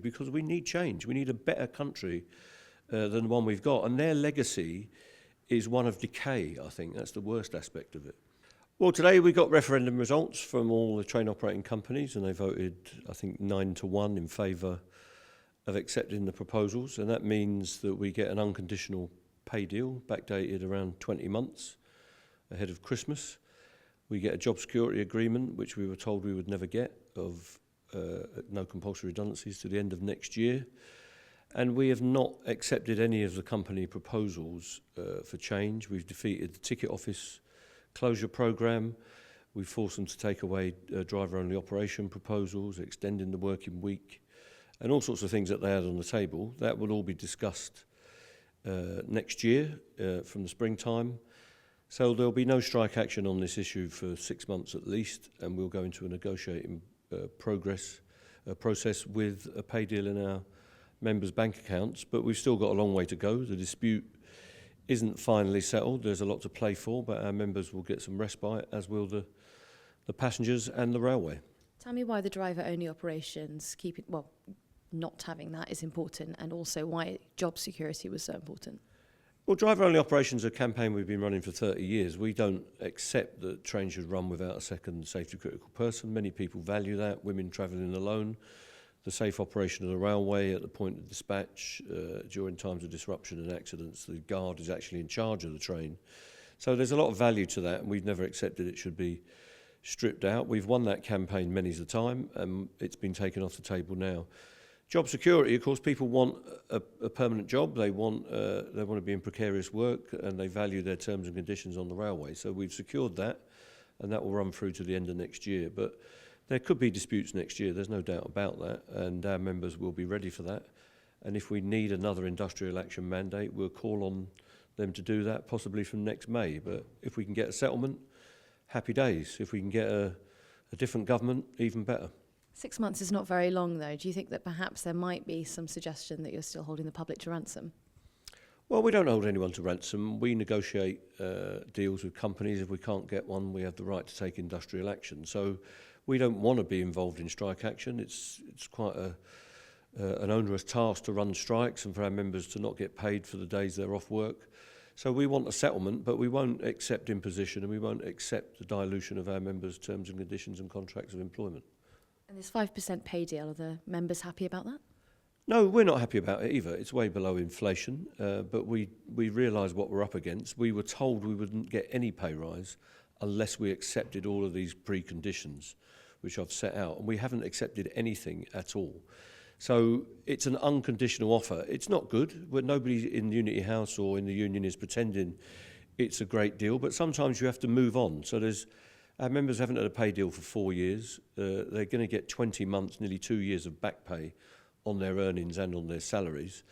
because we need change. We need a better country than the one we've got. And their legacy is one of decay, I think. That's the worst aspect of it. Well, today we got referendum results from all the train operating companies, and they voted, I think, 9-1 in favour of accepting the proposals. And that means that we get an unconditional pay deal, backdated around 20 months ahead of Christmas. We get a job security agreement, which we were told we would never get, of no compulsory redundancies to the end of next year. And we have not accepted any of the company proposals for change. We've defeated the ticket office closure programme. We've forced them to take away driver-only operation proposals, extending the working week, and all sorts of things that they had on the table. That will all be discussed next year from the springtime. So there'll be no strike action on this issue for 6 months at least, and we'll go into a negotiating process with a pay deal in our members' bank accounts. But we've still got a long way to go. The dispute isn't finally settled. There's a lot to play for, but our members will get some respite, as will the passengers and the railway. Tell me why the driver-only operations, not having that is important, and also why job security was so important. Well, driver-only operations are a campaign we've been running for 30 years. We don't accept that trains should run without a second safety-critical person. Many people value that, women travelling alone, the safe operation of the railway at the point of dispatch, during times of disruption and accidents. The guard is actually in charge of the train. So there's a lot of value to that, and we've never accepted it should be stripped out. We've won that campaign many a time, and it's been taken off the table now. Job security, of course, people want a permanent job. They want to be in precarious work, and they value their terms and conditions on the railway. So we've secured that, and that will run through to the end of next year. But there could be disputes next year, there's no doubt about that, and our members will be ready for that. And if we need another industrial action mandate, we'll call on them to do that, possibly from next May. But if we can get a settlement, happy days. If we can get a different government, even better. 6 months is not very long, though. Do you think that perhaps there might be some suggestion that you're still holding the public to ransom? Well, we don't hold anyone to ransom. We negotiate deals with companies. If we can't get one, we have the right to take industrial action. So we don't want to be involved in strike action. It's quite an onerous task to run strikes and for our members to not get paid for the days they're off work. So we want a settlement, but we won't accept imposition, and we won't accept the dilution of our members' terms and conditions and contracts of employment. And this 5% pay deal, are the members happy about that? No, we're not happy about it either. It's way below inflation, but we realise what we're up against. We were told we wouldn't get any pay rise unless we accepted all of these preconditions, which I've set out, and we haven't accepted anything at all. So it's an unconditional offer. It's not good. Nobody in Unity House or in the union is pretending it's a great deal, but sometimes you have to move on. So our members haven't had a pay deal for 4 years. They're going to get 20 months, nearly 2 years of back pay on their earnings and on their salaries.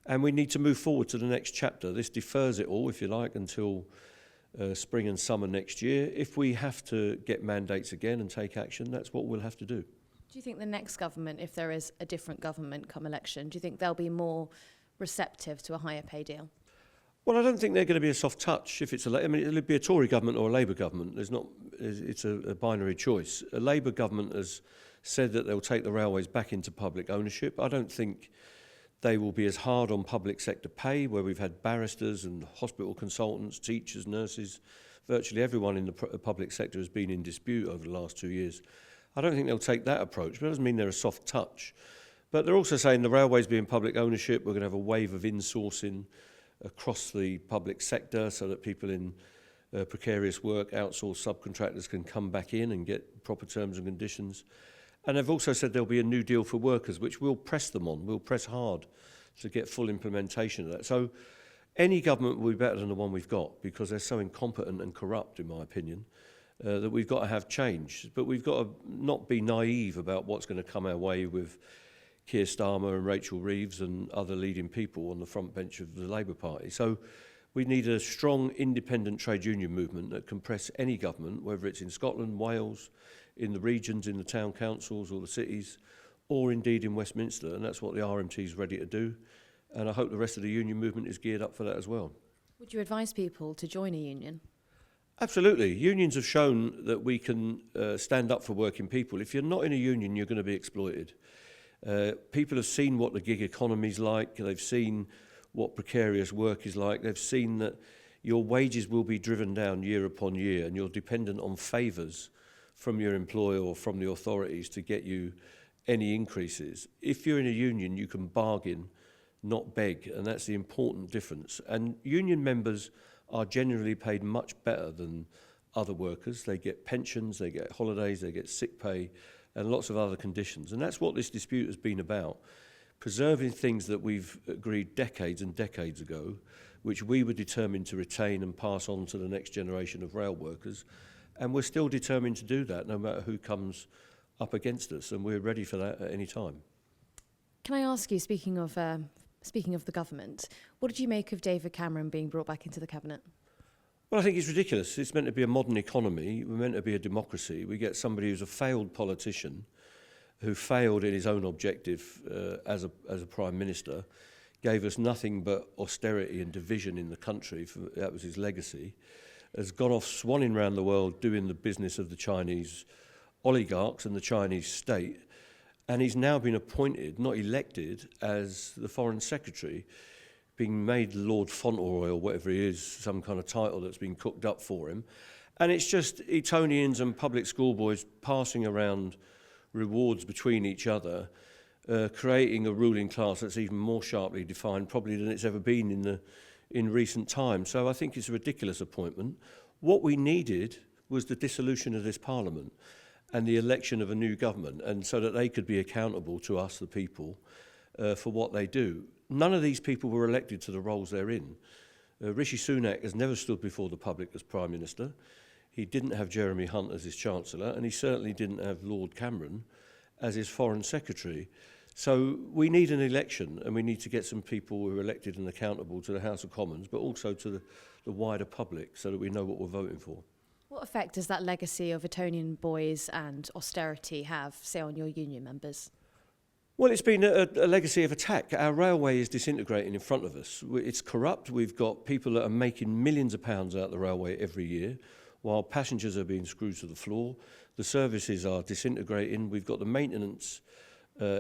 And we need to move forward to the next chapter. This defers it all, if you like, until spring and summer next year. If we have to get mandates again and take action, that's what we'll have to do. Do you think the next government, if there is a different government come election, do you think they'll be more receptive to a higher pay deal? Well, I don't think they're going to be a soft touch. If it's it'll be a Tory government or a Labour government. It's a binary choice. A Labour government has said that they'll take the railways back into public ownership. I don't think they will be as hard on public sector pay, where we've had barristers and hospital consultants, teachers, nurses. Virtually everyone in the public sector has been in dispute over the last 2 years. I don't think they'll take that approach, but it doesn't mean they're a soft touch. But they're also saying the railways being public ownership, we're going to have a wave of insourcing across the public sector so that people in precarious work, outsourced subcontractors, can come back in and get proper terms and conditions. And they've also said there'll be a new deal for workers, which we'll press them on. We'll press hard to get full implementation of that. So any government will be better than the one we've got, because they're so incompetent and corrupt, in my opinion, that we've got to have change. But we've got to not be naive about what's going to come our way with Keir Starmer and Rachel Reeves and other leading people on the front bench of the Labour Party. So we need a strong independent trade union movement that can press any government, whether it's in Scotland, Wales, in the regions, in the town councils or the cities, or indeed in Westminster, and that's what the RMT is ready to do. And I hope the rest of the union movement is geared up for that as well. Would you advise people to join a union? Absolutely. Unions have shown that we can stand up for working people. If you're not in a union, you're going to be exploited. People have seen what the gig economy is like. They've seen what precarious work is like. They've seen that your wages will be driven down year upon year, and you're dependent on favours from your employer or from the authorities to get you any increases. If you're in a union, you can bargain, not beg, and that's the important difference. And union members are generally paid much better than other workers. They get pensions, they get holidays, they get sick pay, and lots of other conditions. And that's what this dispute has been about, preserving things that we've agreed decades and decades ago, which we were determined to retain and pass on to the next generation of rail workers. And we're still determined to do that, no matter who comes up against us, and we're ready for that at any time. Can I ask you, speaking of the government, what did you make of David Cameron being brought back into the cabinet? Well, I think it's ridiculous. It's meant to be a modern economy. We're meant to be a democracy. We get somebody who's a failed politician, who failed in his own objective as a prime minister, gave us nothing but austerity and division in the country. That was his legacy. Has gone off swanning around the world doing the business of the Chinese oligarchs and the Chinese state, and he's now been appointed, not elected, as the Foreign Secretary, being made Lord Fauntleroy or whatever he is, some kind of title that's been cooked up for him. And it's just Etonians and public school boys passing around rewards between each other, creating a ruling class that's even more sharply defined probably than it's ever been in recent times. So I think it's a ridiculous appointment. What we needed was the dissolution of this Parliament and the election of a new government, and so that they could be accountable to us, the people, for what they do. None of these people were elected to the roles they're in. Rishi Sunak has never stood before the public as Prime Minister. He didn't have Jeremy Hunt as his Chancellor, and he certainly didn't have Lord Cameron as his Foreign Secretary. So we need an election, and we need to get some people who are elected and accountable to the House of Commons, but also to the wider public, so that we know what we're voting for. What effect does that legacy of Etonian boys and austerity have, say, on your union members? Well, it's been a legacy of attack. Our railway is disintegrating in front of us. It's corrupt. We've got people that are making millions of pounds out of the railway every year, while passengers are being screwed to the floor. The services are disintegrating. We've got the maintenance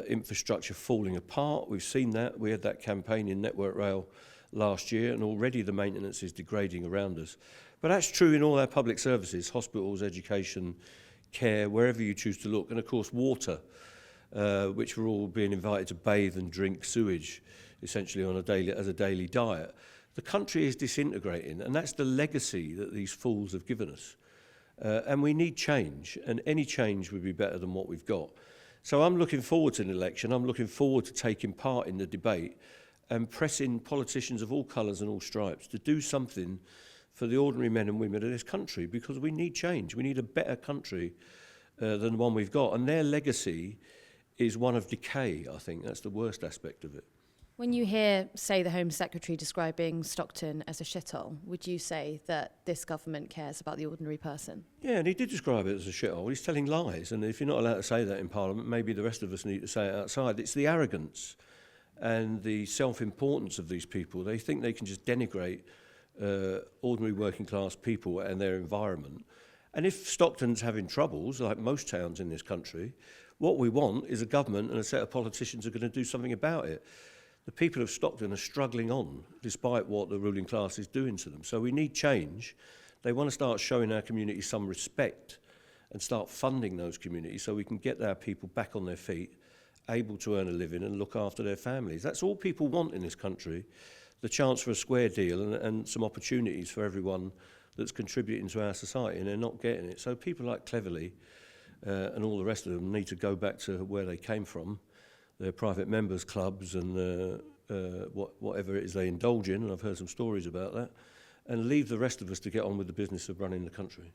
infrastructure falling apart. We've seen that. We had that campaign in Network Rail last year, and already the maintenance is degrading around us. But that's true in all our public services, hospitals, education, care, wherever you choose to look. And of course, water, which we're all being invited to bathe and drink sewage, essentially as a daily diet. The country is disintegrating, and that's the legacy that these fools have given us. And we need change, and any change would be better than what we've got. So I'm looking forward to an election. I'm looking forward to taking part in the debate and pressing politicians of all colours and all stripes to do something for the ordinary men and women of this country, because we need change. We need a better country than the one we've got. And their legacy is one of decay, I think. That's the worst aspect of it. When you hear, say, the Home Secretary describing Stockton as a shithole, would you say that this government cares about the ordinary person? Yeah, and he did describe it as a shithole. He's telling lies, and if you're not allowed to say that in Parliament, maybe the rest of us need to say it outside. It's the arrogance and the self-importance of these people. They think they can just denigrate ordinary working class people and their environment. And if Stockton's having troubles, like most towns in this country, what we want is a government and a set of politicians who are going to do something about it. The people of Stockton are struggling on, despite what the ruling class is doing to them. So we need change. They want to start showing our community some respect and start funding those communities so we can get our people back on their feet, able to earn a living and look after their families. That's all people want in this country, the chance for a square deal and some opportunities for everyone that's contributing to our society, and they're not getting it. So people like Cleverly and all the rest of them need to go back to where they came from, their private members clubs and whatever it is they indulge in, and I've heard some stories about that, and leave the rest of us to get on with the business of running the country.